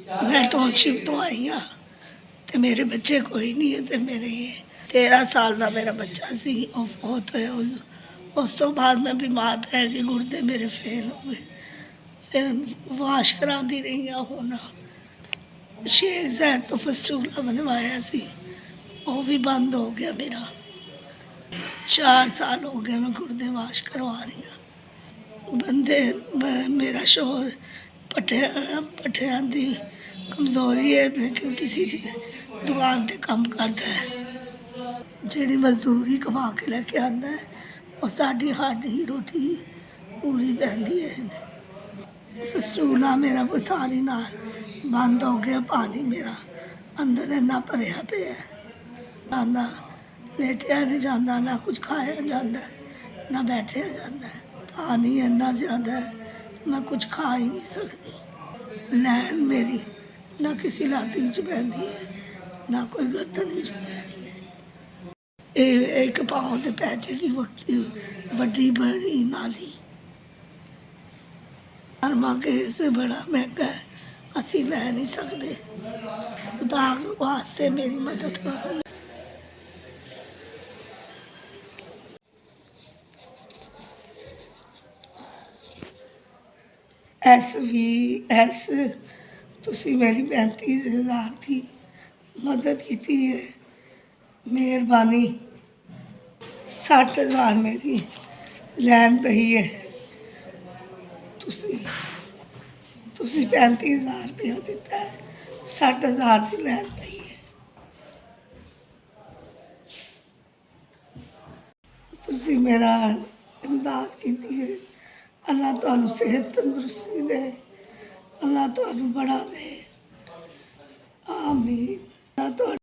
मैं टाउनशिप तो आई हाँ तो मेरे बच्चे कोई नहीं है तो मेरे 13 साल का मेरा बच्चा सी वो फौत होया। उस तो बाद मैं बीमार पै गई, गुर्दे मेरे फेल हो गए। फिर वाश कराती रही हाँ। हुण शेख जैद तो फस्तूला बनवाया सी, वो भी बंद हो गया मेरा। 4 साल हो गए मैं गुर्दे वाश करवा रही हूँ। बंदे मेरा शोर पट्ठियां दी कमजोरी है, लेकिन किसी की दुकान ते काम करता है। जिहड़ी मजदूरी कमा के लेके आंदा है और साडी हाडी रोटी पूरी पैंदी है। फसूला मेरा सारी ना बंद हो गया। पानी मेरा अंदर इन्ना भरिया पे है, आंदा लेटिया नहीं जाता, ना कुछ खाया जाता है, ना बैठा जाता है। पानी इन्ना ज़्यादा है मैं कुछ खा ही नहीं सकती। लैन मेरी ना किसी लाती च पैंदी है, ना कोई गर्दन च पै रही है। एक पाँव के पैचे की वड्डी बड़ी नाली। फार्मा केस बड़ा महंगा है, असी लै नहीं सकते। खुदा वास्ते मेरी मदद करो। SVS तुसी मेरी 35,000 की मदद की है, मेहरबानी। 60,000 मेरी लैन पई है, तुसी 35,000 रुपया दिता है, 60,000 की लैन पई है। तुसी मेरा इमदाद की है। अल्लाह तुहानू सेहत तंदुरुस्ती दे, अल्लाह तुहानू बड़ा दे, आमीन।